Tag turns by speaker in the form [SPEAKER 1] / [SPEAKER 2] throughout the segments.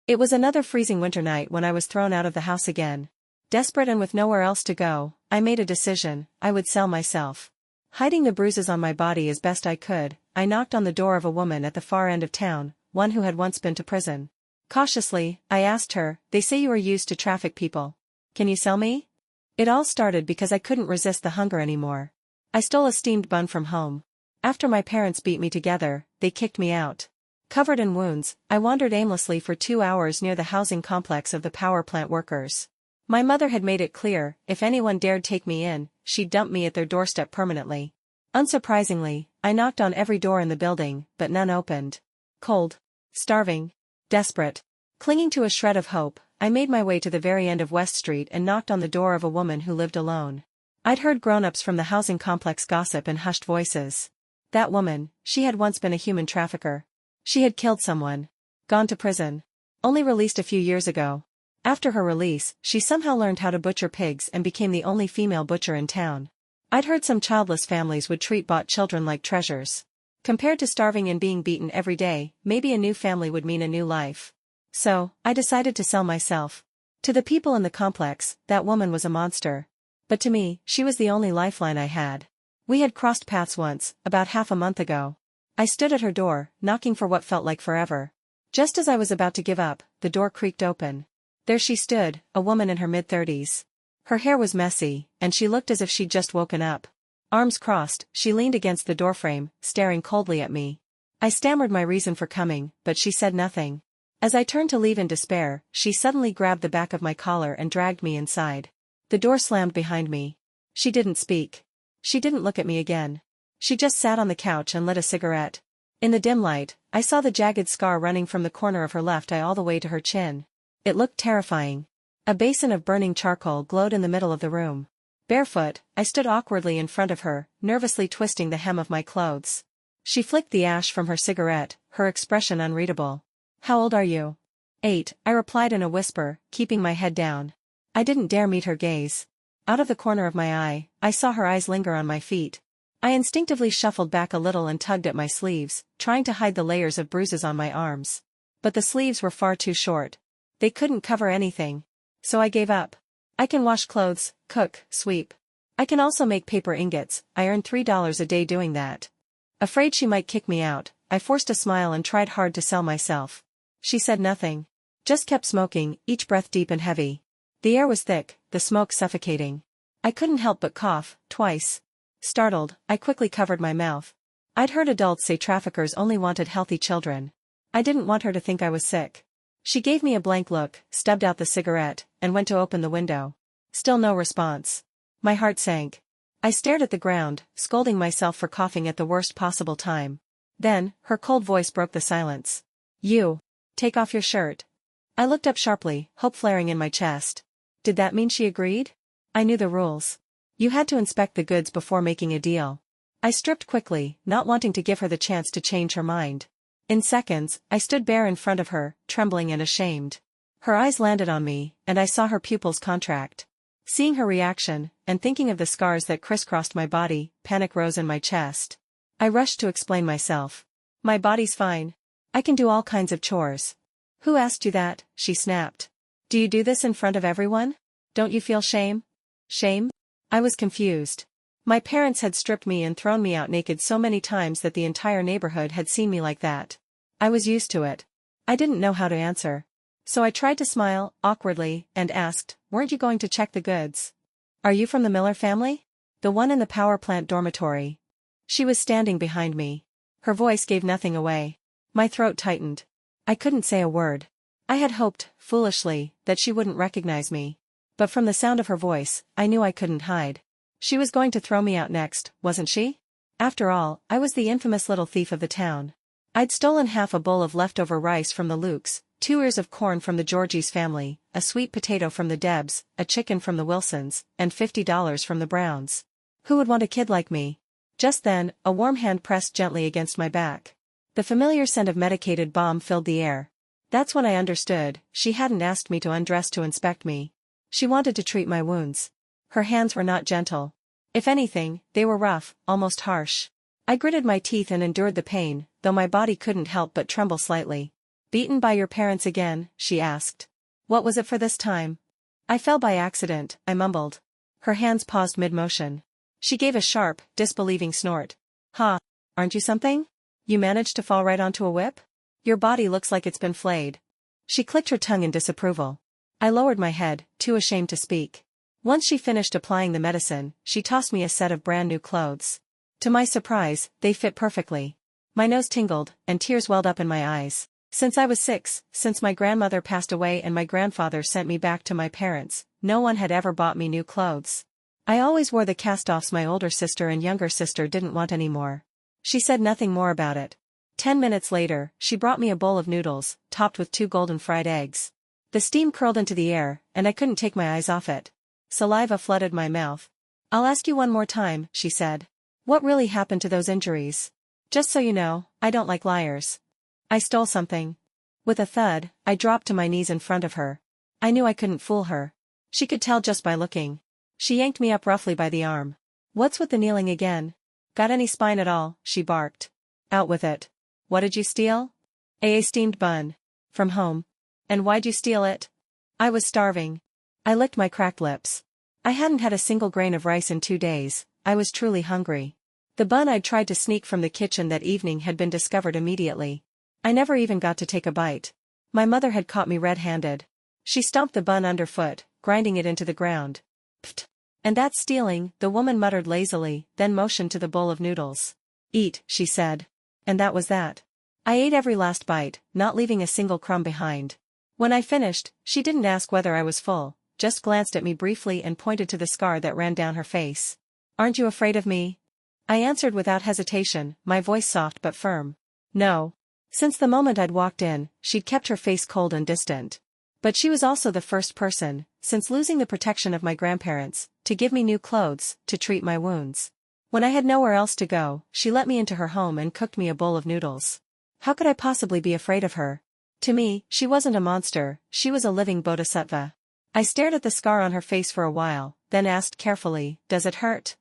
[SPEAKER 1] It was another freezing winter night when I was thrown out of the house again. Desperate and with nowhere else to go, I made a decision: I would sell myself. Hiding the bruises on my body as best I could, I knocked on the door of a woman at the far end of town, one who had once been to prison. Cautiously, I asked her, "They say you are used to traffic people. Can you sell me?" It all started because I couldn't resist the hunger anymore. I stole a steamed bun from home. After my parents beat me together, they kicked me out. Covered in wounds, I wandered aimlessly for 2 hours near the housing complex of the power plant workers. My mother had made it clear, if anyone dared take me in, she'd dump me at their doorstep permanently. Unsurprisingly, I knocked on every door in the building, but none opened. Cold, starving, desperate, clinging to a shred of hope, I made my way to the very end of West Street and knocked on the door of a woman who lived alone. I'd heard grown-ups from the housing complex gossip in hushed voices. That woman, she had once been a human trafficker. She had killed someone. Gone to prison. Only released a few years ago. After her release, she somehow learned how to butcher pigs and became the only female butcher in town. I'd heard some childless families would treat bought children like treasures. Compared to starving and being beaten every day, maybe a new family would mean a new life. So, I decided to sell myself. To the people in the complex, that woman was a monster. But to me, she was the only lifeline I had. We had crossed paths once, about half a month ago. I stood at her door, knocking for what felt like forever. Just as I was about to give up, the door creaked open. There she stood, a woman in her mid-30s. Her hair was messy, and she looked as if she'd just woken up. Arms crossed, she leaned against the doorframe, staring coldly at me. I stammered my reason for coming, but she said nothing. As I turned to leave in despair, she suddenly grabbed the back of my collar and dragged me inside. The door slammed behind me. She didn't speak. She didn't look at me again. She just sat on the couch and lit a cigarette. In the dim light, I saw the jagged scar running from the corner of her left eye all the way to her chin. It looked terrifying. A basin of burning charcoal glowed in the middle of the room. Barefoot, I stood awkwardly in front of her, nervously twisting the hem of my clothes. She flicked the ash from her cigarette, her expression unreadable. "How old are you?" "8, I replied in a whisper, keeping my head down. I didn't dare meet her gaze. Out of the corner of my eye, I saw her eyes linger on my feet. I instinctively shuffled back a little and tugged at my sleeves, trying to hide the layers of bruises on my arms. But the sleeves were far too short. They couldn't cover anything. So I gave up. "I can wash clothes, cook, sweep. I can also make paper ingots. I earn $3 a day doing that." Afraid she might kick me out, I forced a smile and tried hard to sell myself. She said nothing. Just kept smoking, each breath deep and heavy. The air was thick, the smoke suffocating. I couldn't help but cough, twice. Startled, I quickly covered my mouth. I'd heard adults say traffickers only wanted healthy children. I didn't want her to think I was sick. She gave me a blank look, stubbed out the cigarette, and went to open the window. Still no response. My heart sank. I stared at the ground, scolding myself for coughing at the worst possible time. Then, her cold voice broke the silence. "You. Take off your shirt." I looked up sharply, hope flaring in my chest. Did that mean she agreed? I knew the rules. You had to inspect the goods before making a deal. I stripped quickly, not wanting to give her the chance to change her mind. In seconds, I stood bare in front of her, trembling and ashamed. Her eyes landed on me, and I saw her pupils contract. Seeing her reaction, and thinking of the scars that crisscrossed my body, panic rose in my chest. I rushed to explain myself. "My body's fine. I can do all kinds of chores." "Who asked you that?" she snapped. "Do you do this in front of everyone? Don't you feel shame?" "Shame?" I was confused. My parents had stripped me and thrown me out naked so many times that the entire neighborhood had seen me like that. I was used to it. I didn't know how to answer. So I tried to smile, awkwardly, and asked, "Weren't you going to check the goods? Are you from the Miller family? The one in the power plant dormitory?" She was standing behind me. Her voice gave nothing away. My throat tightened. I couldn't say a word. I had hoped, foolishly, that she wouldn't recognize me. But from the sound of her voice, I knew I couldn't hide. She was going to throw me out next, wasn't she? After all, I was the infamous little thief of the town. I'd stolen half a bowl of leftover rice from the Lukes, 2 ears of corn from the Georgies family, a sweet potato from the Debs, a chicken from the Wilsons, and $50 from the Browns. Who would want a kid like me? Just then, a warm hand pressed gently against my back. The familiar scent of medicated balm filled the air. That's when I understood, she hadn't asked me to undress to inspect me. She wanted to treat my wounds. Her hands were not gentle. If anything, they were rough, almost harsh. I gritted my teeth and endured the pain, though my body couldn't help but tremble slightly. Beaten by your parents again? She asked. What was it for this time? I fell by accident, I mumbled. Her hands paused mid-motion. She gave a sharp, disbelieving snort. Ha! Aren't you something? You managed to fall right onto a whip? Your body looks like it's been flayed. She clicked her tongue in disapproval. I lowered my head, too ashamed to speak. Once she finished applying the medicine, she tossed me a set of brand new clothes. To my surprise, they fit perfectly. My nose tingled, and tears welled up in my eyes. Since I was 6, since my grandmother passed away and my grandfather sent me back to my parents, no one had ever bought me new clothes. I always wore the cast-offs my older sister and younger sister didn't want anymore. She said nothing more about it. 10 minutes later, she brought me a bowl of noodles, topped with 2 golden fried eggs. The steam curled into the air, and I couldn't take my eyes off it. Saliva flooded my mouth. I'll ask you one more time, she said. What really happened to those injuries? Just so you know, I don't like liars. I stole something. With a thud, I dropped to my knees in front of her. I knew I couldn't fool her. She could tell just by looking. She yanked me up roughly by the arm. What's with the kneeling again? Got any spine at all? She barked. Out with it. What did you steal? A steamed bun. From home. And why'd you steal it? I was starving. I licked my cracked lips. I hadn't had a single grain of rice in 2 days, I was truly hungry. The bun I'd tried to sneak from the kitchen that evening had been discovered immediately. I never even got to take a bite. My mother had caught me red-handed. She stomped the bun underfoot, grinding it into the ground. Pfft. And that's stealing, the woman muttered lazily, then motioned to the bowl of noodles. Eat, she said. And that was that. I ate every last bite, not leaving a single crumb behind. When I finished, she didn't ask whether I was full, just glanced at me briefly and pointed to the scar that ran down her face. Aren't you afraid of me? I answered without hesitation, my voice soft but firm. No. Since the moment I'd walked in, she'd kept her face cold and distant. But she was also the first person, since losing the protection of my grandparents, to give me new clothes, to treat my wounds. When I had nowhere else to go, she let me into her home and cooked me a bowl of noodles. How could I possibly be afraid of her? To me, she wasn't a monster, she was a living bodhisattva. I stared at the scar on her face for a while, then asked carefully, does it hurt?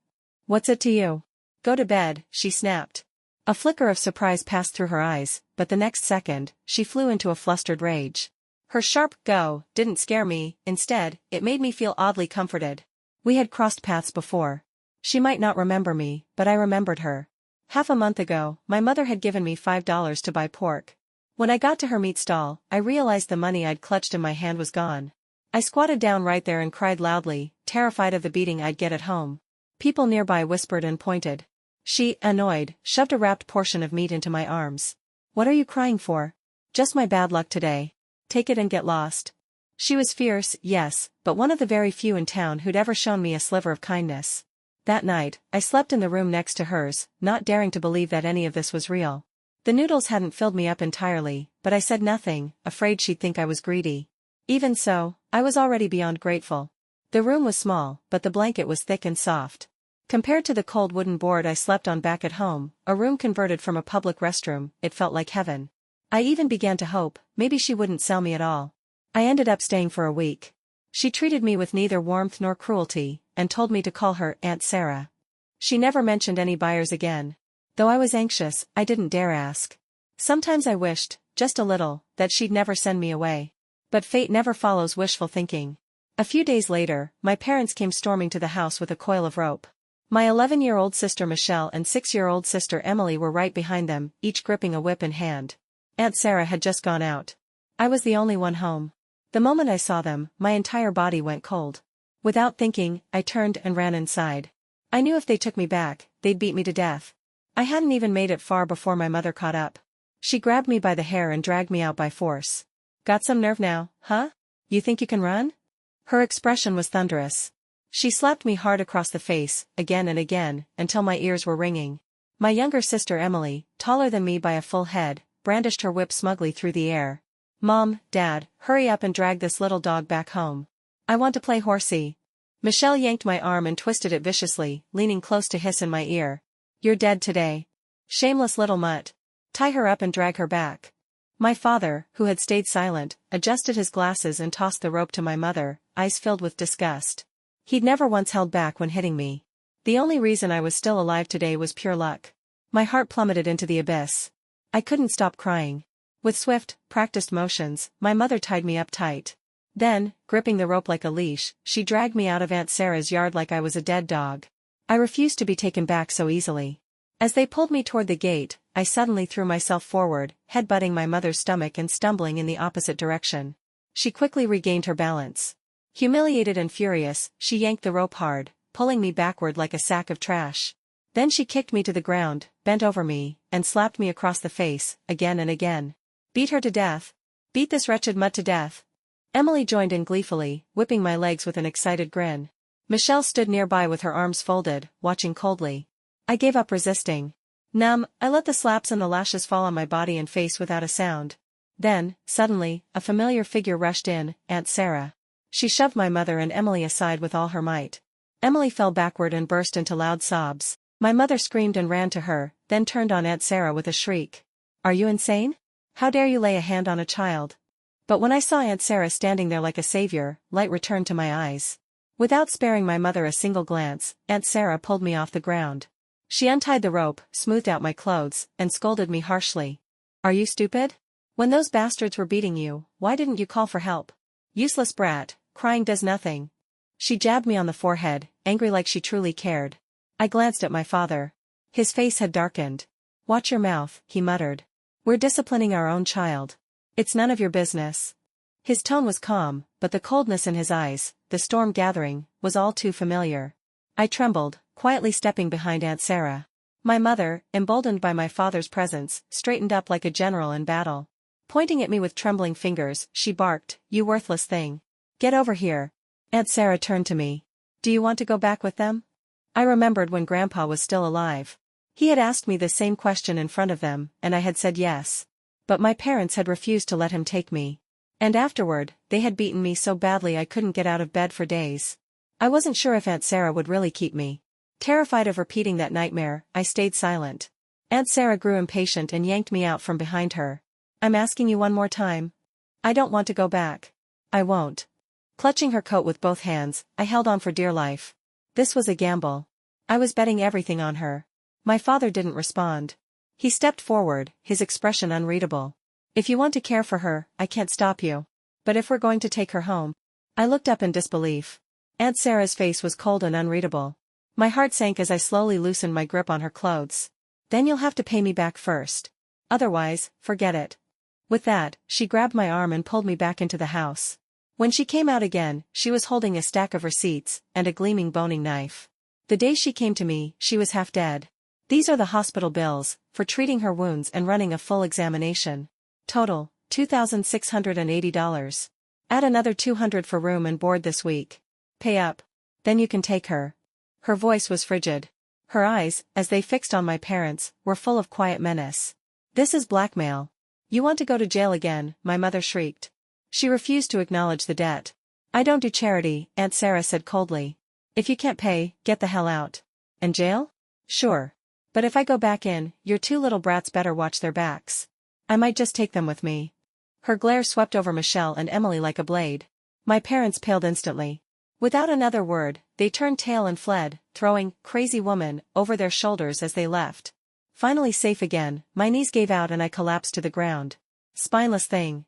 [SPEAKER 1] What's it to you? Go to bed, she snapped. A flicker of surprise passed through her eyes, but the next second, she flew into a flustered rage. Her sharp go didn't scare me, instead, it made me feel oddly comforted. We had crossed paths before. She might not remember me, but I remembered her. Half a month ago, my mother had given me $5 to buy pork. When I got to her meat stall, I realized the money I'd clutched in my hand was gone. I squatted down right there and cried loudly, terrified of the beating I'd get at home. People nearby whispered and pointed. She, annoyed, shoved a wrapped portion of meat into my arms. What are you crying for? Just my bad luck today. Take it and get lost. She was fierce, yes, but one of the very few in town who'd ever shown me a sliver of kindness. That night, I slept in the room next to hers, not daring to believe that any of this was real. The noodles hadn't filled me up entirely, but I said nothing, afraid she'd think I was greedy. Even so, I was already beyond grateful. The room was small, but the blanket was thick and soft. Compared to the cold wooden board I slept on back at home, a room converted from a public restroom, it felt like heaven. I even began to hope, maybe she wouldn't sell me at all. I ended up staying for a week. She treated me with neither warmth nor cruelty, and told me to call her Aunt Sarah. She never mentioned any buyers again. Though I was anxious, I didn't dare ask. Sometimes I wished, just a little, that she'd never send me away. But fate never follows wishful thinking. A few days later, my parents came storming to the house with a coil of rope. My 11-year-old sister Michelle and 6-year-old sister Emily were right behind them, each gripping a whip in hand. Aunt Sarah had just gone out. I was the only one home. The moment I saw them, my entire body went cold. Without thinking, I turned and ran inside. I knew if they took me back, they'd beat me to death. I hadn't even made it far before my mother caught up. She grabbed me by the hair and dragged me out by force. Got some nerve now, huh? You think you can run? Her expression was thunderous. She slapped me hard across the face, again and again, until my ears were ringing. My younger sister Emily, taller than me by a full head, brandished her whip smugly through the air. Mom, Dad, hurry up and drag this little dog back home. I want to play horsey. Michelle yanked my arm and twisted it viciously, leaning close to hiss in my ear. You're dead today. Shameless little mutt. Tie her up and drag her back. My father, who had stayed silent, adjusted his glasses and tossed the rope to my mother, eyes filled with disgust. He'd never once held back when hitting me. The only reason I was still alive today was pure luck. My heart plummeted into the abyss. I couldn't stop crying. With swift, practiced motions, my mother tied me up tight. Then, gripping the rope like a leash, she dragged me out of Aunt Sarah's yard like I was a dead dog. I refused to be taken back so easily. As they pulled me toward the gate, I suddenly threw myself forward, headbutting my mother's stomach and stumbling in the opposite direction. She quickly regained her balance. Humiliated and furious, she yanked the rope hard, pulling me backward like a sack of trash. Then she kicked me to the ground, bent over me, and slapped me across the face, again and again. Beat her to death. Beat this wretched mutt to death. Emily joined in gleefully, whipping my legs with an excited grin. Michelle stood nearby with her arms folded, watching coldly. I gave up resisting. Numb, I let the slaps and the lashes fall on my body and face without a sound. Then, suddenly, a familiar figure rushed in, Aunt Sarah. She shoved my mother and Emily aside with all her might. Emily fell backward and burst into loud sobs. My mother screamed and ran to her, then turned on Aunt Sarah with a shriek. Are you insane? How dare you lay a hand on a child? But when I saw Aunt Sarah standing there like a savior, light returned to my eyes. Without sparing my mother a single glance, Aunt Sarah pulled me off the ground. She untied the rope, smoothed out my clothes, and scolded me harshly. Are you stupid? When those bastards were beating you, why didn't you call for help? Useless brat, crying does nothing. She jabbed me on the forehead, angry like she truly cared. I glanced at my father. His face had darkened. Watch your mouth, he muttered. We're disciplining our own child. It's none of your business. His tone was calm, but the coldness in his eyes, the storm gathering, was all too familiar. I trembled, quietly stepping behind Aunt Sarah. My mother, emboldened by my father's presence, straightened up like a general in battle. Pointing at me with trembling fingers, she barked, You worthless thing. Get over here. Aunt Sarah turned to me. Do you want to go back with them? I remembered when Grandpa was still alive. He had asked me the same question in front of them, and I had said yes. But my parents had refused to let him take me. And afterward, they had beaten me so badly I couldn't get out of bed for days. I wasn't sure if Aunt Sarah would really keep me. Terrified of repeating that nightmare, I stayed silent. Aunt Sarah grew impatient and yanked me out from behind her. I'm asking you one more time. I don't want to go back. I won't. Clutching her coat with both hands, I held on for dear life. This was a gamble. I was betting everything on her. My father didn't respond. He stepped forward, his expression unreadable. If you want to care for her, I can't stop you. But if we're going to take her home. I looked up in disbelief. Aunt Sarah's face was cold and unreadable. My heart sank as I slowly loosened my grip on her clothes. Then you'll have to pay me back first. Otherwise, forget it. With that, she grabbed my arm and pulled me back into the house. When she came out again, she was holding a stack of receipts and a gleaming boning knife. The day she came to me, she was half dead. These are the hospital bills, for treating her wounds and running a full examination. Total, $2,680. Add another $200 for room and board this week. Pay up. Then you can take her. Her voice was frigid. Her eyes, as they fixed on my parents, were full of quiet menace. This is blackmail. You want to go to jail again, my mother shrieked. She refused to acknowledge the debt. I don't do charity, Aunt Sarah said coldly. If you can't pay, get the hell out. And jail? Sure. But if I go back in, your two little brats better watch their backs. I might just take them with me. Her glare swept over Michelle and Emily like a blade. My parents paled instantly. Without another word, they turned tail and fled, throwing "crazy woman" over their shoulders as they left. Finally safe again, my knees gave out and I collapsed to the ground. Spineless thing.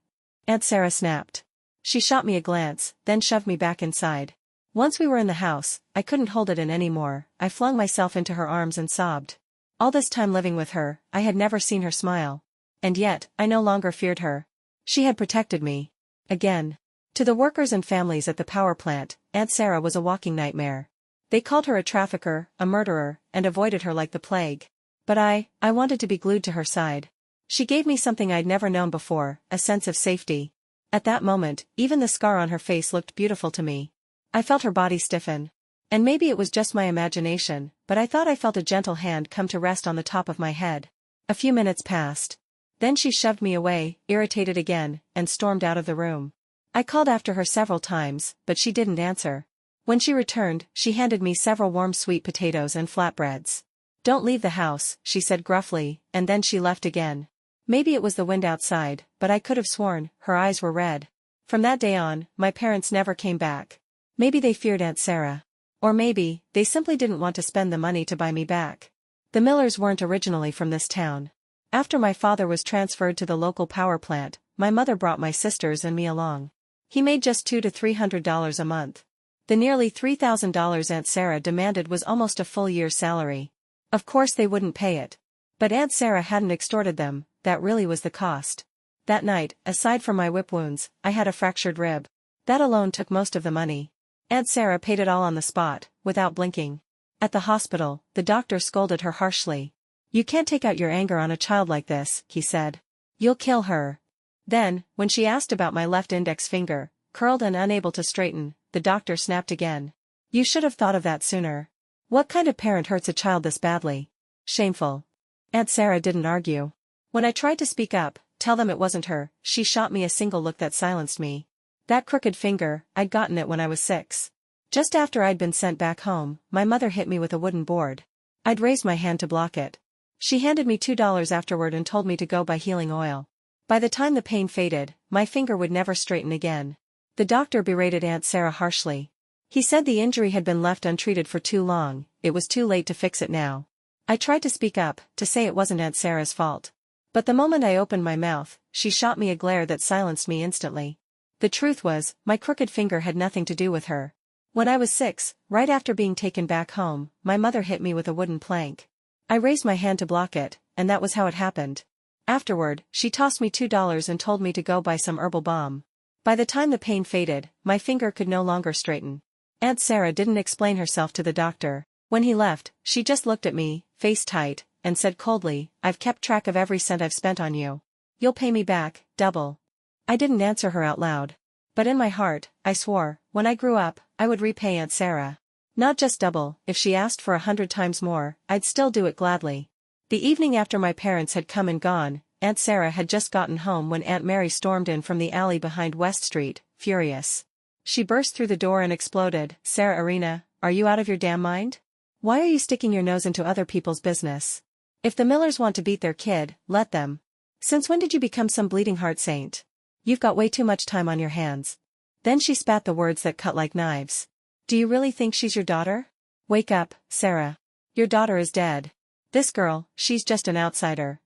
[SPEAKER 1] Aunt Sarah snapped. She shot me a glance, then shoved me back inside. Once we were in the house, I couldn't hold it in anymore. I flung myself into her arms and sobbed. All this time living with her, I had never seen her smile. And yet, I no longer feared her. She had protected me. Again. To the workers and families at the power plant, Aunt Sarah was a walking nightmare. They called her a trafficker, a murderer, and avoided her like the plague. But I wanted to be glued to her side. She gave me something I'd never known before, a sense of safety. At that moment, even the scar on her face looked beautiful to me. I felt her body stiffen. And maybe it was just my imagination, but I thought I felt a gentle hand come to rest on the top of my head. A few minutes passed. Then she shoved me away, irritated again, and stormed out of the room. I called after her several times, but she didn't answer. When she returned, she handed me several warm sweet potatoes and flatbreads. Don't leave the house, she said gruffly, and then she left again. Maybe it was the wind outside, but I could have sworn her eyes were red. From that day on, my parents never came back. Maybe they feared Aunt Sarah. Or maybe, they simply didn't want to spend the money to buy me back. The Millers weren't originally from this town. After my father was transferred to the local power plant, my mother brought my sisters and me along. He made just $200 to $300 a month. The nearly $3,000 Aunt Sarah demanded was almost a full year's salary. Of course they wouldn't pay it. But Aunt Sarah hadn't extorted them, that really was the cost. That night, aside from my whip wounds, I had a fractured rib. That alone took most of the money. Aunt Sarah paid it all on the spot, without blinking. At the hospital, the doctor scolded her harshly. "You can't take out your anger on a child like this," he said. "You'll kill her." Then, when she asked about my left index finger, curled and unable to straighten, the doctor snapped again. "You should have thought of that sooner. What kind of parent hurts a child this badly? Shameful." Aunt Sarah didn't argue. When I tried to speak up, tell them it wasn't her, she shot me a single look that silenced me. That crooked finger, I'd gotten it when I was 6. Just after I'd been sent back home, my mother hit me with a wooden board. I'd raised my hand to block it. She handed me $2 afterward and told me to go buy healing oil. By the time the pain faded, my finger would never straighten again. The doctor berated Aunt Sarah harshly. He said the injury had been left untreated for too long, it was too late to fix it now. I tried to speak up, to say it wasn't Aunt Sarah's fault. But the moment I opened my mouth, she shot me a glare that silenced me instantly. The truth was, my crooked finger had nothing to do with her. When I was 6, right after being taken back home, my mother hit me with a wooden plank. I raised my hand to block it, and that was how it happened. Afterward, she tossed me $2 and told me to go buy some herbal balm. By the time the pain faded, my finger could no longer straighten. Aunt Sarah didn't explain herself to the doctor. When he left, she just looked at me, face tight, and said coldly, "I've kept track of every cent I've spent on you. You'll pay me back, double." I didn't answer her out loud. But in my heart, I swore, when I grew up, I would repay Aunt Sarah. Not just double, if she asked for 100 times more, I'd still do it gladly. The evening after my parents had come and gone, Aunt Sarah had just gotten home when Aunt Mary stormed in from the alley behind West Street, furious. She burst through the door and exploded, "Sarah Arena, are you out of your damn mind? Why are you sticking your nose into other people's business? If the Millers want to beat their kid, let them. Since when did you become some bleeding heart saint? You've got way too much time on your hands." Then she spat the words that cut like knives. "Do you really think she's your daughter? Wake up, Sarah. Your daughter is dead. This girl, she's just an outsider.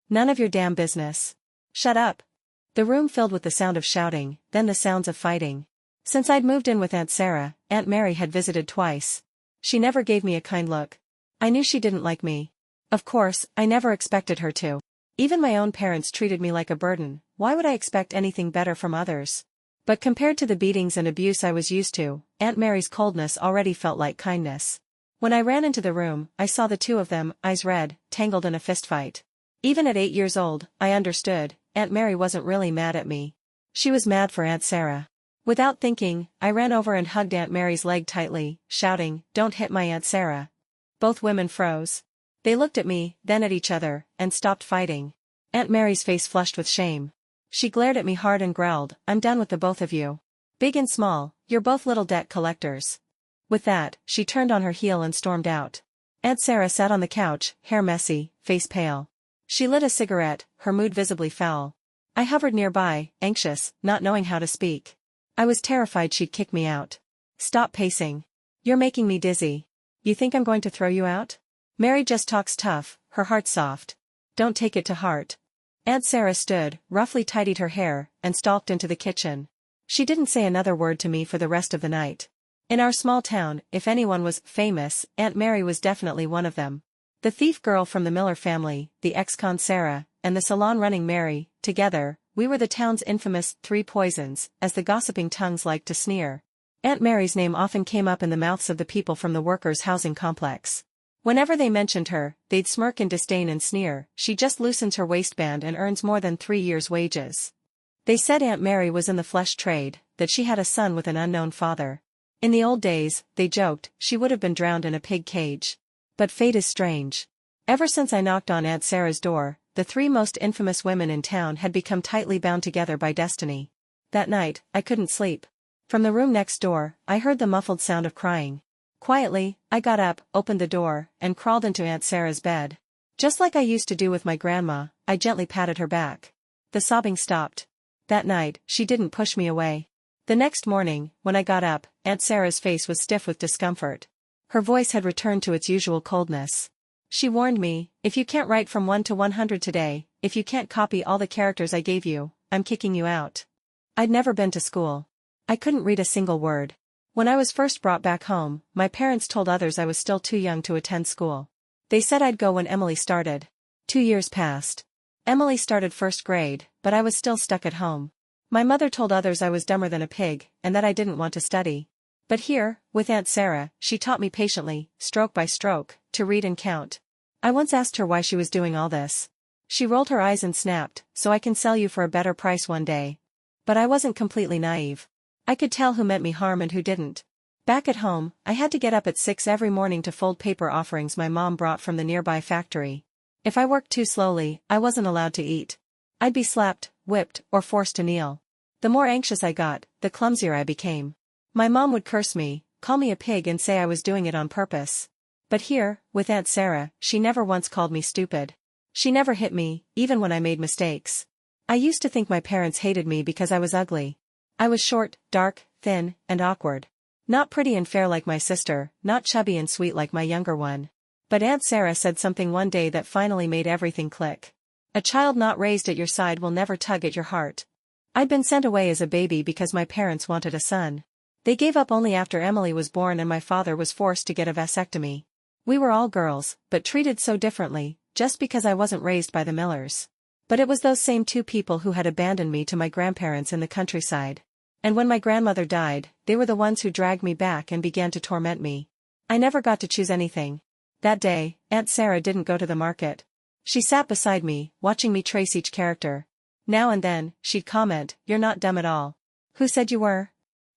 [SPEAKER 1] None of your damn business. Shut up." The room filled with the sound of shouting, then the sounds of fighting. Since I'd moved in with Aunt Sarah, Aunt Mary had visited twice. She never gave me a kind look. I knew she didn't like me. Of course, I never expected her to. Even my own parents treated me like a burden, why would I expect anything better from others? But compared to the beatings and abuse I was used to, Aunt Mary's coldness already felt like kindness. When I ran into the room, I saw the two of them, eyes red, tangled in a fistfight. Even at 8 years old, I understood, Aunt Mary wasn't really mad at me. She was mad for Aunt Sarah. Without thinking, I ran over and hugged Aunt Mary's leg tightly, shouting, "Don't hit my Aunt Sarah." Both women froze. They looked at me, then at each other, and stopped fighting. Aunt Mary's face flushed with shame. She glared at me hard and growled, "I'm done with the both of you. Big and small, you're both little debt collectors." With that, she turned on her heel and stormed out. Aunt Sarah sat on the couch, hair messy, face pale. She lit a cigarette, her mood visibly foul. I hovered nearby, anxious, not knowing how to speak. I was terrified she'd kick me out. "Stop pacing. You're making me dizzy. You think I'm going to throw you out? Mary just talks tough, her heart soft. Don't take it to heart." Aunt Sarah stood, roughly tidied her hair, and stalked into the kitchen. She didn't say another word to me for the rest of the night. In our small town, if anyone was famous, Aunt Mary was definitely one of them. The thief girl from the Miller family, the ex-con Sarah, and the salon-running Mary, together, we were the town's infamous three poisons, as the gossiping tongues liked to sneer. Aunt Mary's name often came up in the mouths of the people from the workers' housing complex. Whenever they mentioned her, they'd smirk in disdain and sneer, "She just loosens her waistband and earns more than 3 years' wages." They said Aunt Mary was in the flesh trade, that she had a son with an unknown father. In the old days, they joked, she would have been drowned in a pig cage. But fate is strange. Ever since I knocked on Aunt Sarah's door, the 3 most infamous women in town had become tightly bound together by destiny. That night, I couldn't sleep. From the room next door, I heard the muffled sound of crying. Quietly, I got up, opened the door, and crawled into Aunt Sarah's bed. Just like I used to do with my grandma, I gently patted her back. The sobbing stopped. That night, she didn't push me away. The next morning, when I got up, Aunt Sarah's face was stiff with discomfort. Her voice had returned to its usual coldness. She warned me, if you can't write from 1 to 100 today, if you can't copy all the characters I gave you, I'm kicking you out. I'd never been to school. I couldn't read a single word. When I was first brought back home, my parents told others I was still too young to attend school. They said I'd go when Emily started. 2 years passed. Emily started first grade, but I was still stuck at home. My mother told others I was dumber than a pig, and that I didn't want to study. But here, with Aunt Sarah, she taught me patiently, stroke by stroke, to read and count. I once asked her why she was doing all this. She rolled her eyes and snapped, "So I can sell you for a better price one day." But I wasn't completely naive. I could tell who meant me harm and who didn't. Back at home, I had to get up at 6 every morning to fold paper offerings my mom brought from the nearby factory. If I worked too slowly, I wasn't allowed to eat. I'd be slapped, whipped, or forced to kneel. The more anxious I got, the clumsier I became. My mom would curse me, call me a pig and say I was doing it on purpose. But here, with Aunt Sarah, she never once called me stupid. She never hit me, even when I made mistakes. I used to think my parents hated me because I was ugly. I was short, dark, thin, and awkward. Not pretty and fair like my sister, not chubby and sweet like my younger one. But Aunt Sarah said something one day that finally made everything click. A child not raised at your side will never tug at your heart. I'd been sent away as a baby because my parents wanted a son. They gave up only after Emily was born and my father was forced to get a vasectomy. We were all girls, but treated so differently, just because I wasn't raised by the Millers. But it was those same two people who had abandoned me to my grandparents in the countryside. And when my grandmother died, they were the ones who dragged me back and began to torment me. I never got to choose anything. That day, Aunt Sarah didn't go to the market. She sat beside me, watching me trace each character. Now and then, she'd comment, "You're not dumb at all." "Who said you were?"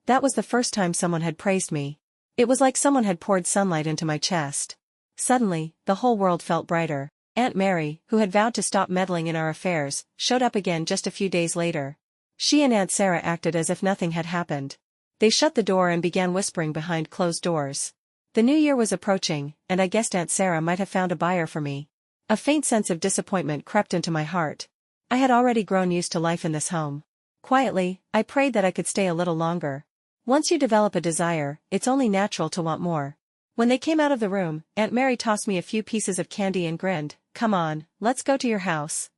[SPEAKER 1] That was the first time someone had praised me. It was like someone had poured sunlight into my chest. Suddenly, the whole world felt brighter. Aunt Mary, who had vowed to stop meddling in our affairs, showed up again just a few days later. She and Aunt Sarah acted as if nothing had happened. They shut the door and began whispering behind closed doors. The new year was approaching, and I guessed Aunt Sarah might have found a buyer for me. A faint sense of disappointment crept into my heart. I had already grown used to life in this home. Quietly, I prayed that I could stay a little longer. Once you develop a desire, it's only natural to want more. When they came out of the room, Aunt Mary tossed me a few pieces of candy and grinned, "Come on, let's go to your house."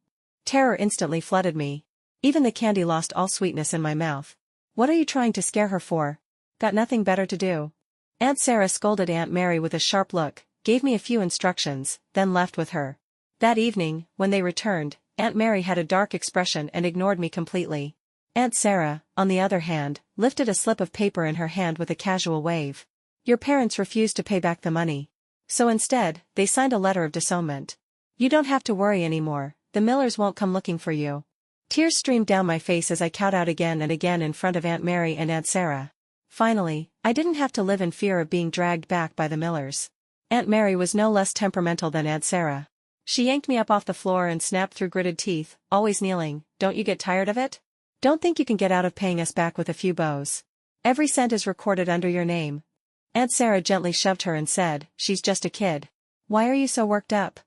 [SPEAKER 1] Terror instantly flooded me. Even the candy lost all sweetness in my mouth. "What are you trying to scare her for? Got nothing better to do?" Aunt Sarah scolded Aunt Mary with a sharp look, gave me a few instructions, then left with her. That evening, when they returned, Aunt Mary had a dark expression and ignored me completely. Aunt Sarah, on the other hand, lifted a slip of paper in her hand with a casual wave. "Your parents refused to pay back the money. So instead, they signed a letter of disownment. You don't have to worry anymore, the Millers won't come looking for you." Tears streamed down my face as I kowtowed again and again in front of Aunt Mary and Aunt Sarah. Finally, I didn't have to live in fear of being dragged back by the Millers. Aunt Mary was no less temperamental than Aunt Sarah. She yanked me up off the floor and snapped through gritted teeth, always kneeling, "Don't you get tired of it? Don't think you can get out of paying us back with a few bows. Every cent is recorded under your name." Aunt Sarah gently shoved her and said, "She's just a kid. Why are you so worked up?"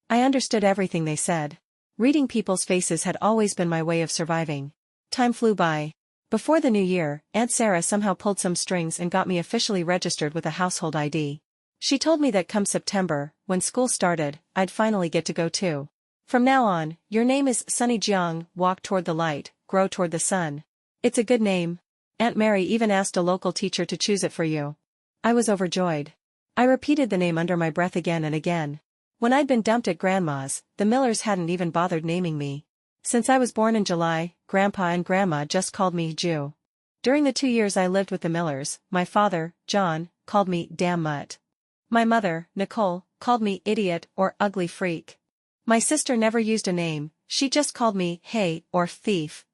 [SPEAKER 1] I understood everything they said. Reading people's faces had always been my way of surviving. Time flew by. Before the new year, Aunt Sarah somehow pulled some strings and got me officially registered with a household ID. She told me that come September, when school started, I'd finally get to go too. "From now on, your name is Sunny Jiang, walk toward the light, grow toward the sun. It's a good name. Aunt Mary even asked a local teacher to choose it for you." I was overjoyed. I repeated the name under my breath again and again. When I'd been dumped at Grandma's, the Millers hadn't even bothered naming me. Since I was born in July, Grandpa and Grandma just called me Ju. During the 2 years I lived with the Millers, my father, John, called me Damn Mutt. My mother, Nicole, called me idiot or ugly freak. My sister never used a name, she just called me Hey or Thief.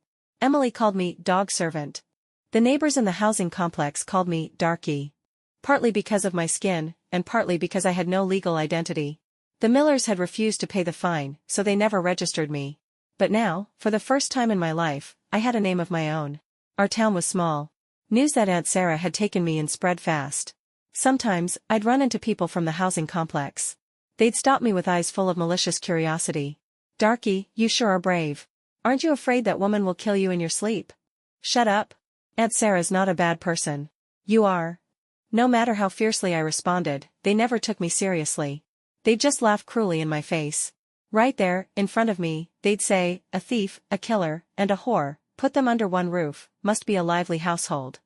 [SPEAKER 1] Emily called me Dog Servant. The neighbors in the housing complex called me Darky. Partly because of my skin, and partly because I had no legal identity. The Millers had refused to pay the fine, so they never registered me. But now, for the first time in my life, I had a name of my own. Our town was small. News that Aunt Sarah had taken me in spread fast. Sometimes, I'd run into people from the housing complex. They'd stop me with eyes full of malicious curiosity. "Darky, you sure are brave. Aren't you afraid that woman will kill you in your sleep?" "Shut up. Aunt Sarah's not a bad person." "You are." No matter how fiercely I responded, they never took me seriously. They'd just laugh cruelly in my face. Right there, in front of me, they'd say, a thief, a killer, and a whore, put them under one roof, must be a lively household.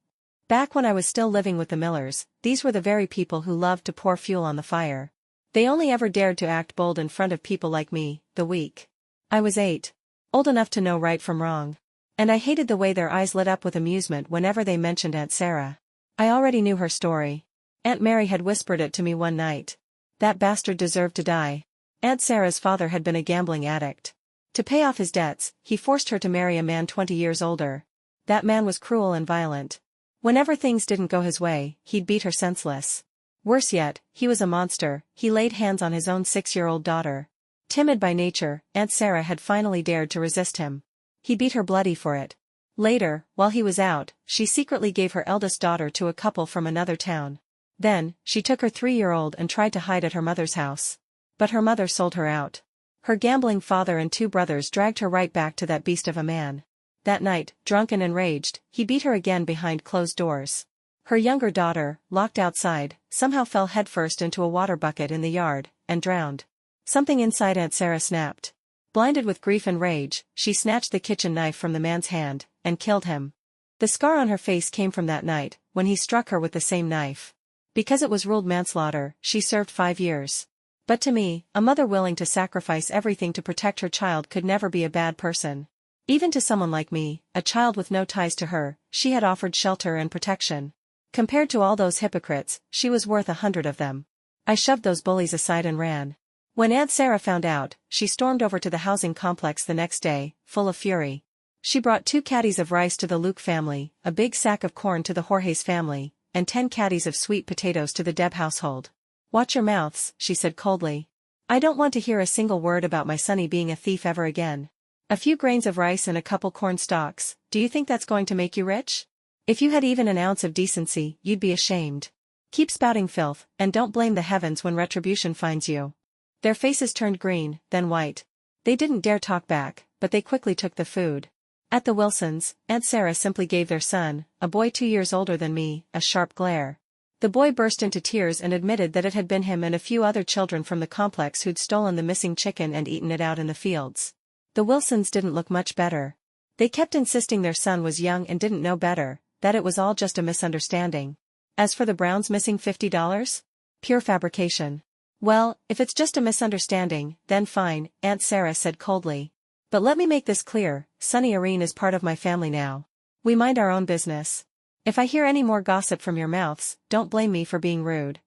[SPEAKER 1] Back when I was still living with the Millers, these were the very people who loved to pour fuel on the fire. They only ever dared to act bold in front of people like me, the weak. I was 8. Old enough to know right from wrong. And I hated the way their eyes lit up with amusement whenever they mentioned Aunt Sarah. I already knew her story. Aunt Mary had whispered it to me one night. That bastard deserved to die. Aunt Sarah's father had been a gambling addict. To pay off his debts, he forced her to marry a man 20 years older. That man was cruel and violent. Whenever things didn't go his way, he'd beat her senseless. Worse yet, he was a monster. He laid hands on his own 6-year-old daughter. Timid by nature, Aunt Sarah had finally dared to resist him. He beat her bloody for it. Later, while he was out, she secretly gave her eldest daughter to a couple from another town. Then, she took her 3-year-old and tried to hide at her mother's house. But her mother sold her out. Her gambling father and 2 brothers dragged her right back to that beast of a man. That night, drunk and enraged, he beat her again behind closed doors. Her younger daughter, locked outside, somehow fell headfirst into a water bucket in the yard, and drowned. Something inside Aunt Sarah snapped. Blinded with grief and rage, she snatched the kitchen knife from the man's hand, and killed him. The scar on her face came from that night, when he struck her with the same knife. Because it was ruled manslaughter, she served 5 years. But to me, a mother willing to sacrifice everything to protect her child could never be a bad person. Even to someone like me, a child with no ties to her, she had offered shelter and protection. Compared to all those hypocrites, she was worth 100 of them. I shoved those bullies aside and ran. When Aunt Sarah found out, she stormed over to the housing complex the next day, full of fury. She brought 2 caddies of rice to the Luke family, a big sack of corn to the Jorge's family, and 10 caddies of sweet potatoes to the Deb household. Watch your mouths, she said coldly. I don't want to hear a single word about my sonny being a thief ever again. A few grains of rice and a couple corn stalks, do you think that's going to make you rich? If you had even an ounce of decency, you'd be ashamed. Keep spouting filth, and don't blame the heavens when retribution finds you. Their faces turned green, then white. They didn't dare talk back, but they quickly took the food. At the Wilsons, Aunt Sarah simply gave their son, a boy 2 years older than me, a sharp glare. The boy burst into tears and admitted that it had been him and a few other children from the complex who'd stolen the missing chicken and eaten it out in the fields. The Wilsons didn't look much better. They kept insisting their son was young and didn't know better, that it was all just a misunderstanding. As for the Browns missing $50? Pure fabrication. Well, if it's just a misunderstanding, then fine, Aunt Sarah said coldly. But let me make this clear, Sonny Irene is part of my family now. We mind our own business. If I hear any more gossip from your mouths, don't blame me for being rude.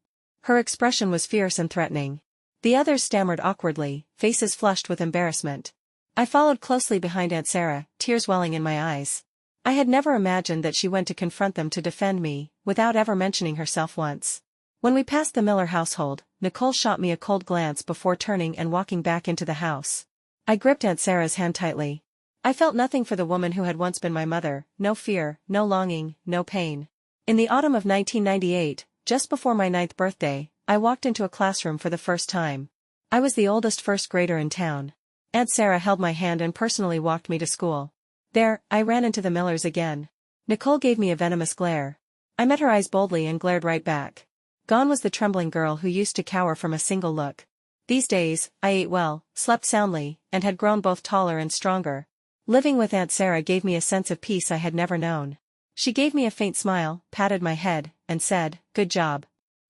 [SPEAKER 1] Her expression was fierce and threatening. The others stammered awkwardly, faces flushed with embarrassment. I followed closely behind Aunt Sarah, tears welling in my eyes. I had never imagined that she went to confront them to defend me, without ever mentioning herself once. When we passed the Miller household, Nicole shot me a cold glance before turning and walking back into the house. I gripped Aunt Sarah's hand tightly. I felt nothing for the woman who had once been my mother, no fear, no longing, no pain. In the autumn of 1998, just before my 9th birthday, I walked into a classroom for the first time. I was the oldest first grader in town. Aunt Sarah held my hand and personally walked me to school. There, I ran into the Millers again. Nicole gave me a venomous glare. I met her eyes boldly and glared right back. Gone was the trembling girl who used to cower from a single look. These days, I ate well, slept soundly, and had grown both taller and stronger. Living with Aunt Sarah gave me a sense of peace I had never known. She gave me a faint smile, patted my head, and said, "Good job."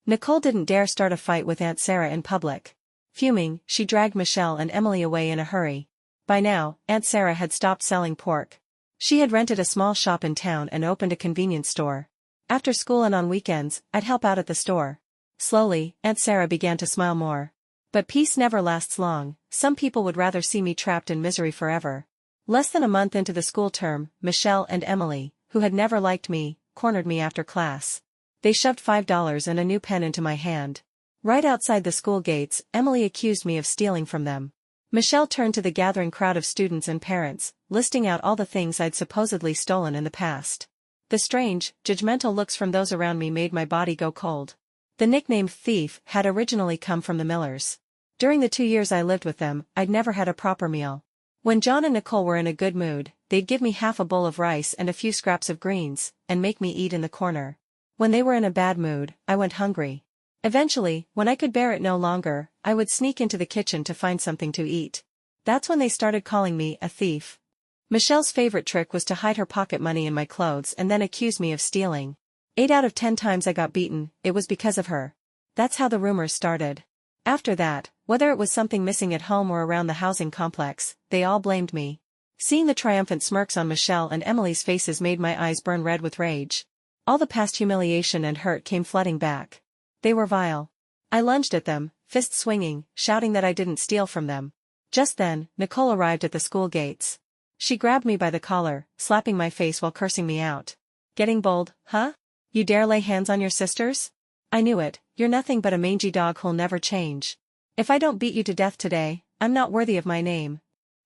[SPEAKER 1] Nicole didn't dare start a fight with Aunt Sarah in public. Fuming, she dragged Michelle and Emily away in a hurry. By now, Aunt Sarah had stopped selling pork. She had rented a small shop in town and opened a convenience store. After school and on weekends, I'd help out at the store. Slowly, Aunt Sarah began to smile more. But peace never lasts long. Some people would rather see me trapped in misery forever. Less than a month into the school term, Michelle and Emily, who had never liked me, cornered me after class. They shoved $5 and a new pen into my hand. Right outside the school gates, Emily accused me of stealing from them. Michelle turned to the gathering crowd of students and parents, listing out all the things I'd supposedly stolen in the past. The strange, judgmental looks from those around me made my body go cold. The nickname Thief had originally come from the Millers. During the 2 years I lived with them, I'd never had a proper meal. When John and Nicole were in a good mood, they'd give me half a bowl of rice and a few scraps of greens, and make me eat in the corner. When they were in a bad mood, I went hungry. Eventually, when I could bear it no longer, I would sneak into the kitchen to find something to eat. That's when they started calling me a thief. Michelle's favorite trick was to hide her pocket money in my clothes and then accuse me of stealing. 8 out of 10 times I got beaten, it was because of her. That's how the rumors started. After that, whether it was something missing at home or around the housing complex, they all blamed me. Seeing the triumphant smirks on Michelle and Emily's faces made my eyes burn red with rage. All the past humiliation and hurt came flooding back. They were vile. I lunged at them, fists swinging, shouting that I didn't steal from them. Just then, Nicole arrived at the school gates. She grabbed me by the collar, slapping my face while cursing me out. Getting bold, huh? You dare lay hands on your sisters? I knew it, you're nothing but a mangy dog who'll never change. If I don't beat you to death today, I'm not worthy of my name.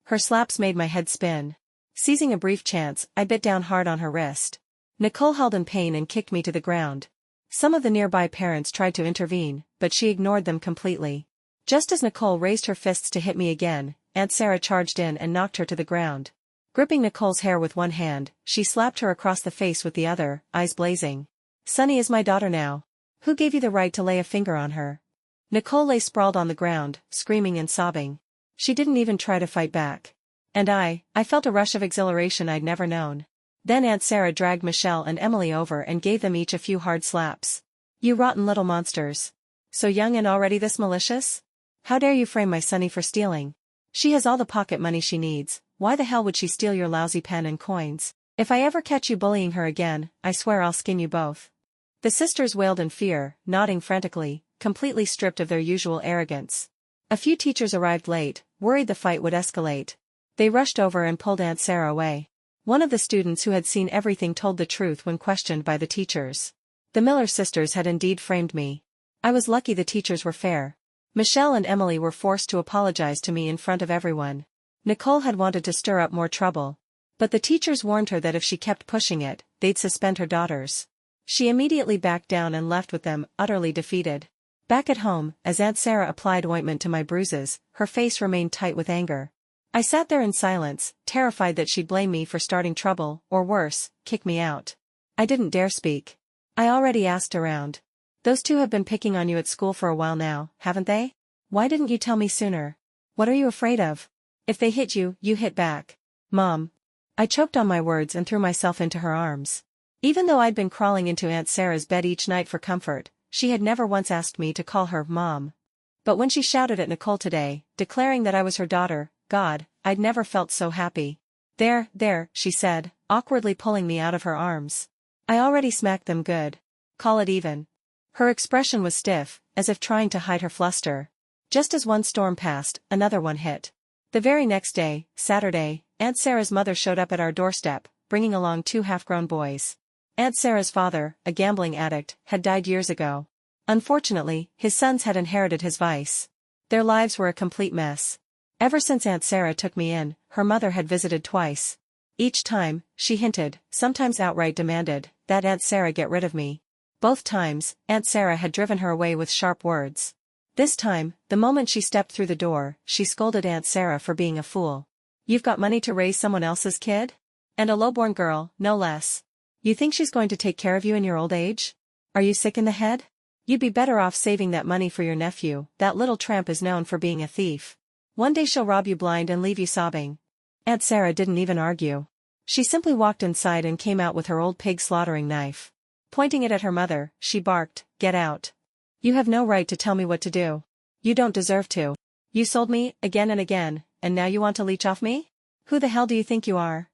[SPEAKER 1] Her slaps made my head spin. Seizing a brief chance, I bit down hard on her wrist. Nicole held in pain and kicked me to the ground. Some of the nearby parents tried to intervene, but she ignored them completely. Just as Nicole raised her fists to hit me again, Aunt Sarah charged in and knocked her to the ground. Gripping Nicole's hair with one hand, she slapped her across the face with the other, eyes blazing. Sunny is my daughter now. Who gave you the right to lay a finger on her? Nicole lay sprawled on the ground, screaming and sobbing. She didn't even try to fight back. And I felt a rush of exhilaration I'd never known. Then Aunt Sarah dragged Michelle and Emily over and gave them each a few hard slaps. You rotten little monsters. So young and already this malicious? How dare you frame my Sunny for stealing? She has all the pocket money she needs, why the hell would she steal your lousy pen and coins? If I ever catch you bullying her again, I swear I'll skin you both. The sisters wailed in fear, nodding frantically, completely stripped of their usual arrogance. A few teachers arrived late, worried the fight would escalate. They rushed over and pulled Aunt Sarah away. One of the students who had seen everything told the truth when questioned by the teachers. The Miller sisters had indeed framed me. I was lucky the teachers were fair. Michelle and Emily were forced to apologize to me in front of everyone. Nicole had wanted to stir up more trouble. But the teachers warned her that if she kept pushing it, they'd suspend her daughters. She immediately backed down and left with them, utterly defeated. Back at home, as Aunt Sarah applied ointment to my bruises, her face remained tight with anger. I sat there in silence, terrified that she'd blame me for starting trouble, or worse, kick me out. I didn't dare speak. I already asked around. Those two have been picking on you at school for a while now, haven't they? Why didn't you tell me sooner? What are you afraid of? If they hit you, you hit back. Mom. I choked on my words and threw myself into her arms. Even though I'd been crawling into Aunt Sarah's bed each night for comfort, she had never once asked me to call her Mom. But when she shouted at Nicole today, declaring that I was her daughter, God, I'd never felt so happy. There, she said, awkwardly pulling me out of her arms. I already smacked them good. Call it even. Her expression was stiff, as if trying to hide her fluster. Just as one storm passed, another one hit. The very next day, Saturday, Aunt Sarah's mother showed up at our doorstep, bringing along 2 half-grown boys. Aunt Sarah's father, a gambling addict, had died years ago. Unfortunately, his sons had inherited his vice. Their lives were a complete mess. Ever since Aunt Sarah took me in, her mother had visited twice. Each time, she hinted, sometimes outright demanded, that Aunt Sarah get rid of me. Both times, Aunt Sarah had driven her away with sharp words. This time, the moment she stepped through the door, she scolded Aunt Sarah for being a fool. You've got money to raise someone else's kid? And a lowborn girl, no less. You think she's going to take care of you in your old age? Are you sick in the head? You'd be better off saving that money for your nephew, that little tramp is known for being a thief. One day she'll rob you blind and leave you sobbing. Aunt Sarah didn't even argue. She simply walked inside and came out with her old pig slaughtering knife. Pointing it at her mother, she barked, "Get out. You have no right to tell me what to do. You don't deserve to. You sold me, again and again, and now you want to leech off me? Who the hell do you think you are?"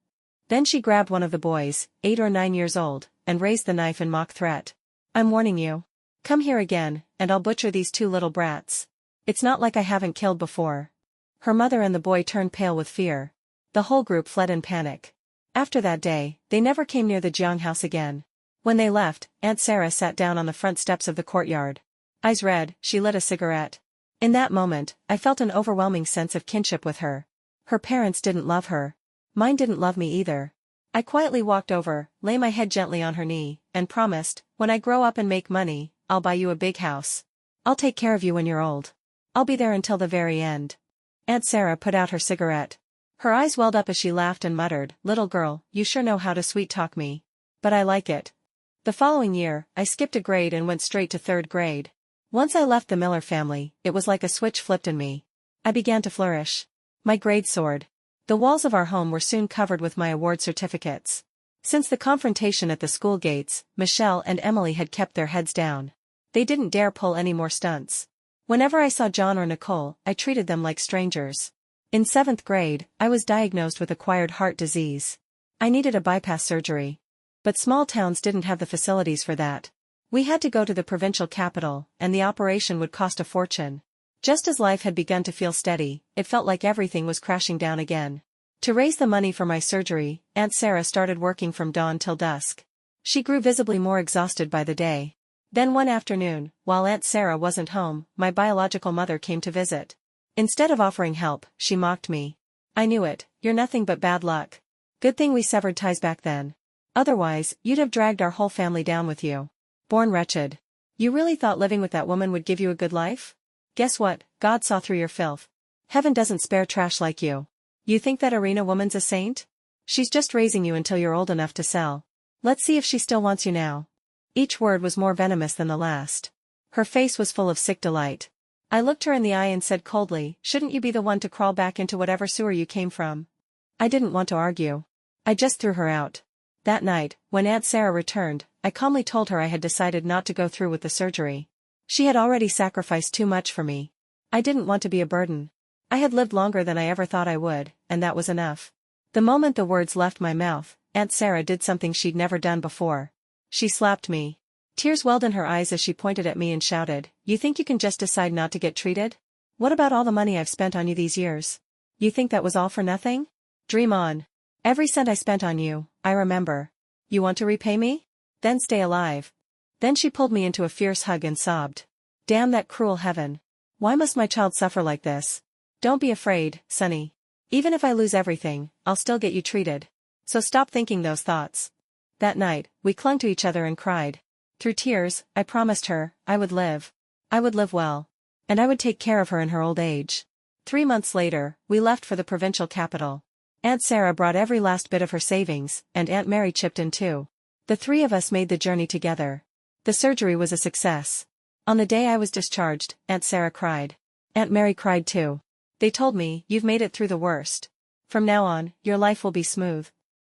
[SPEAKER 1] Then she grabbed one of the boys, 8 or 9 years old, and raised the knife in mock threat. "I'm warning you. Come here again, and I'll butcher these 2 little brats. It's not like I haven't killed before." Her mother and the boy turned pale with fear. The whole group fled in panic. After that day, they never came near the Jiang house again. When they left, Aunt Sarah sat down on the front steps of the courtyard. Eyes red, she lit a cigarette. In that moment, I felt an overwhelming sense of kinship with her. Her parents didn't love her. Mine didn't love me either. I quietly walked over, lay my head gently on her knee, and promised, when I grow up and make money, I'll buy you a big house. I'll take care of you when you're old. I'll be there until the very end. Aunt Sarah put out her cigarette. Her eyes welled up as she laughed and muttered, "Little girl, you sure know how to sweet-talk me. But I like it." The following year, I skipped a grade and went straight to 3rd grade. Once I left the Miller family, it was like a switch flipped in me. I began to flourish. My grades soared. The walls of our home were soon covered with my award certificates. Since the confrontation at the school gates, Michelle and Emily had kept their heads down. They didn't dare pull any more stunts. Whenever I saw John or Nicole, I treated them like strangers. In 7th grade, I was diagnosed with acquired heart disease. I needed a bypass surgery. But small towns didn't have the facilities for that. We had to go to the provincial capital, and the operation would cost a fortune. Just as life had begun to feel steady, it felt like everything was crashing down again. To raise the money for my surgery, Aunt Sarah started working from dawn till dusk. She grew visibly more exhausted by the day. Then one afternoon, while Aunt Sarah wasn't home, my biological mother came to visit. Instead of offering help, she mocked me. I knew it, you're nothing but bad luck. Good thing we severed ties back then. Otherwise, you'd have dragged our whole family down with you. Born wretched. You really thought living with that woman would give you a good life? Guess what, God saw through your filth. Heaven doesn't spare trash like you. You think that Irina woman's a saint? She's just raising you until you're old enough to sell. Let's see if she still wants you now. Each word was more venomous than the last. Her face was full of sick delight. I looked her in the eye and said coldly, shouldn't you be the one to crawl back into whatever sewer you came from? I didn't want to argue. I just threw her out. That night, when Aunt Sarah returned, I calmly told her I had decided not to go through with the surgery. She had already sacrificed too much for me. I didn't want to be a burden. I had lived longer than I ever thought I would, and that was enough. The moment the words left my mouth, Aunt Sarah did something she'd never done before. She slapped me. Tears welled in her eyes as she pointed at me and shouted, "You think you can just decide not to get treated? What about all the money I've spent on you these years? You think that was all for nothing? Dream on. Every cent I spent on you, I remember. You want to repay me? Then stay alive." Then she pulled me into a fierce hug and sobbed. Damn that cruel heaven. Why must my child suffer like this? Don't be afraid, Sonny. Even if I lose everything, I'll still get you treated. So stop thinking those thoughts. That night, we clung to each other and cried. Through tears, I promised her, I would live. I would live well. And I would take care of her in her old age. 3 months later, we left for the provincial capital. Aunt Sarah brought every last bit of her savings, and Aunt Mary chipped in too. The 3 of us made the journey together. The surgery was a success. On the day I was discharged, Aunt Sarah cried. Aunt Mary cried too. They told me, you've made it through the worst. From now on, your life will be smooth.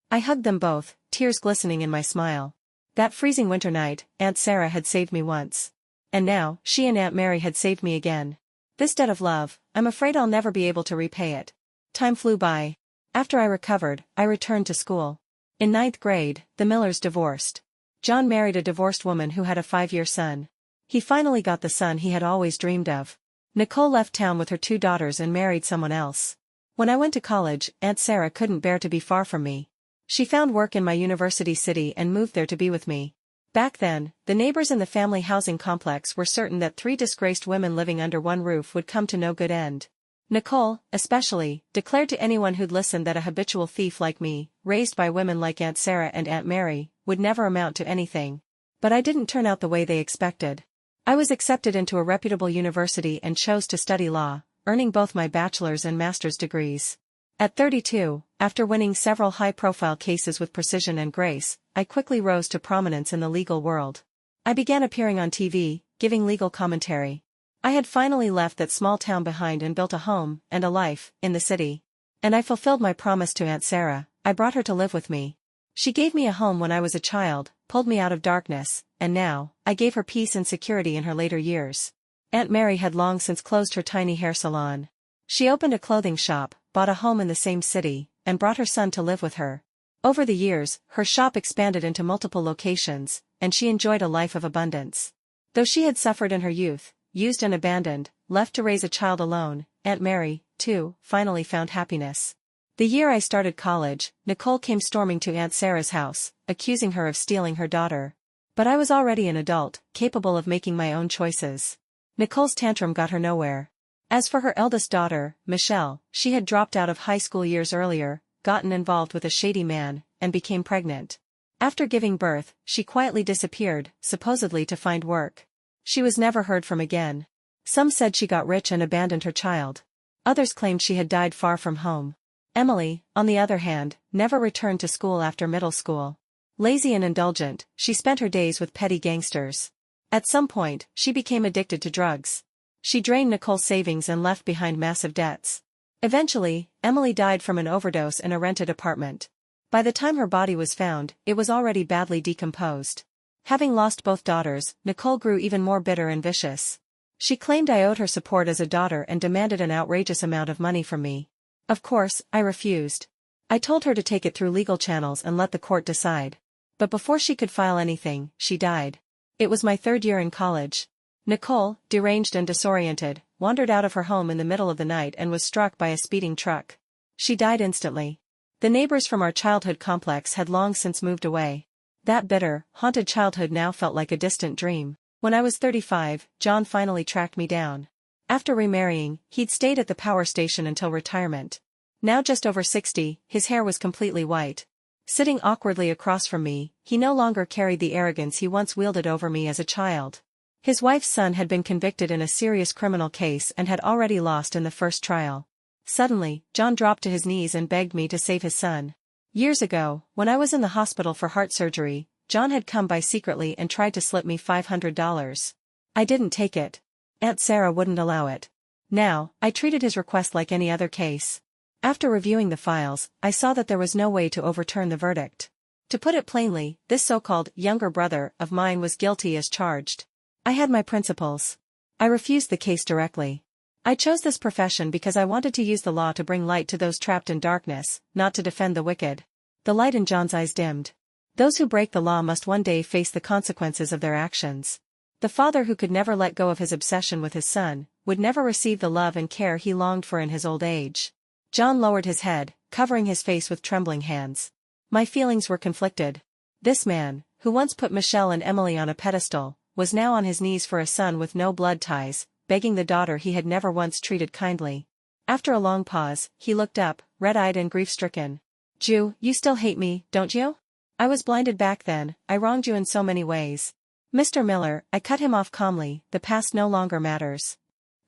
[SPEAKER 1] I hugged them both, tears glistening in my smile. That freezing winter night, Aunt Sarah had saved me once. And now, she and Aunt Mary had saved me again. This debt of love, I'm afraid I'll never be able to repay it. Time flew by. After I recovered, I returned to school. In 9th grade, the Millers divorced. John married a divorced woman who had a 5-year son. He finally got the son he had always dreamed of. Nicole left town with her 2 daughters and married someone else. When I went to college, Aunt Sarah couldn't bear to be far from me. She found work in my university city and moved there to be with me. Back then, the neighbors in the family housing complex were certain that 3 disgraced women living under one roof would come to no good end. Nicole, especially, declared to anyone who'd listened that a habitual thief like me, raised by women like Aunt Sarah and Aunt Mary, would never amount to anything. But I didn't turn out the way they expected. I was accepted into a reputable university and chose to study law, earning both my bachelor's and master's degrees. At 32, after winning several high-profile cases with precision and grace, I quickly rose to prominence in the legal world. I began appearing on TV, giving legal commentary. I had finally left that small town behind and built a home, and a life, in the city. And I fulfilled my promise to Aunt Sarah. I brought her to live with me. She gave me a home when I was a child, pulled me out of darkness, and now, I gave her peace and security in her later years. Aunt Mary had long since closed her tiny hair salon. She opened a clothing shop, bought a home in the same city, and brought her son to live with her. Over the years, her shop expanded into multiple locations, and she enjoyed a life of abundance. Though she had suffered in her youth, used and abandoned, left to raise a child alone, Aunt Mary, too, finally found happiness. The year I started college, Nicole came storming to Aunt Sarah's house, accusing her of stealing her daughter. But I was already an adult, capable of making my own choices. Nicole's tantrum got her nowhere. As for her eldest daughter, Michelle, she had dropped out of high school years earlier, gotten involved with a shady man, and became pregnant. After giving birth, she quietly disappeared, supposedly to find work. She was never heard from again. Some said she got rich and abandoned her child. Others claimed she had died far from home. Emily, on the other hand, never returned to school after middle school. Lazy and indulgent, she spent her days with petty gangsters. At some point, she became addicted to drugs. She drained Nicole's savings and left behind massive debts. Eventually, Emily died from an overdose in a rented apartment. By the time her body was found, it was already badly decomposed. Having lost both daughters, Nicole grew even more bitter and vicious. She claimed I owed her support as a daughter and demanded an outrageous amount of money from me. Of course, I refused. I told her to take it through legal channels and let the court decide. But before she could file anything, she died. It was my third year in college. Nicole, deranged and disoriented, wandered out of her home in the middle of the night and was struck by a speeding truck. She died instantly. The neighbors from our childhood complex had long since moved away. That bitter, haunted childhood now felt like a distant dream. When I was 35, John finally tracked me down. After remarrying, he'd stayed at the power station until retirement. Now just over 60, his hair was completely white. Sitting awkwardly across from me, he no longer carried the arrogance he once wielded over me as a child. His wife's son had been convicted in a serious criminal case and had already lost in the first trial. Suddenly, John dropped to his knees and begged me to save his son. Years ago, when I was in the hospital for heart surgery, John had come by secretly and tried to slip me $500. I didn't take it. Aunt Sarah wouldn't allow it. Now, I treated his request like any other case. After reviewing the files, I saw that there was no way to overturn the verdict. To put it plainly, this so-called younger brother of mine was guilty as charged. I had my principles. I refused the case directly. I chose this profession because I wanted to use the law to bring light to those trapped in darkness, not to defend the wicked. The light in John's eyes dimmed. Those who break the law must one day face the consequences of their actions. The father who could never let go of his obsession with his son, would never receive the love and care he longed for in his old age. John lowered his head, covering his face with trembling hands. My feelings were conflicted. This man, who once put Michelle and Emily on a pedestal, was now on his knees for a son with no blood ties, begging the daughter he had never once treated kindly. After a long pause, he looked up, red-eyed and grief-stricken. "Ju, you still hate me, don't you? I was blinded back then, I wronged you in so many ways." "Mr. Miller," I cut him off calmly, "the past no longer matters."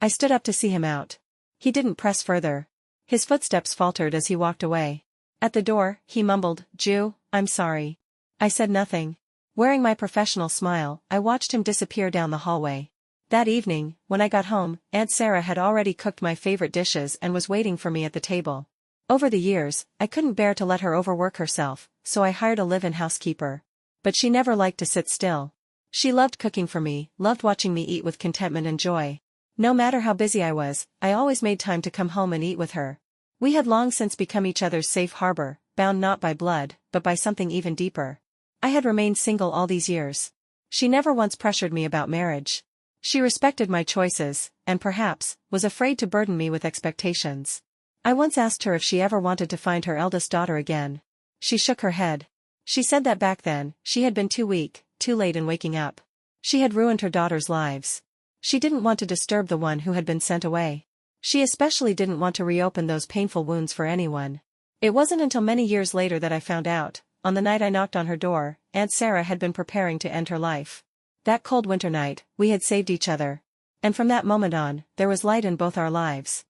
[SPEAKER 1] I stood up to see him out. He didn't press further. His footsteps faltered as he walked away. At the door, he mumbled, "Ju, I'm sorry." I said nothing. Wearing my professional smile, I watched him disappear down the hallway. That evening, when I got home, Aunt Sarah had already cooked my favorite dishes and was waiting for me at the table. Over the years, I couldn't bear to let her overwork herself, so I hired a live-in housekeeper. But she never liked to sit still. She loved cooking for me, loved watching me eat with contentment and joy. No matter how busy I was, I always made time to come home and eat with her. We had long since become each other's safe harbor, bound not by blood, but by something even deeper. I had remained single all these years. She never once pressured me about marriage. She respected my choices, and perhaps, was afraid to burden me with expectations. I once asked her if she ever wanted to find her eldest daughter again. She shook her head. She said that back then, she had been too weak, too late in waking up. She had ruined her daughters' lives. She didn't want to disturb the one who had been sent away. She especially didn't want to reopen those painful wounds for anyone. It wasn't until many years later that I found out, on the night I knocked on her door, Aunt Sarah had been preparing to end her life. That cold winter night, we had saved each other. And from that moment on, there was light in both our lives.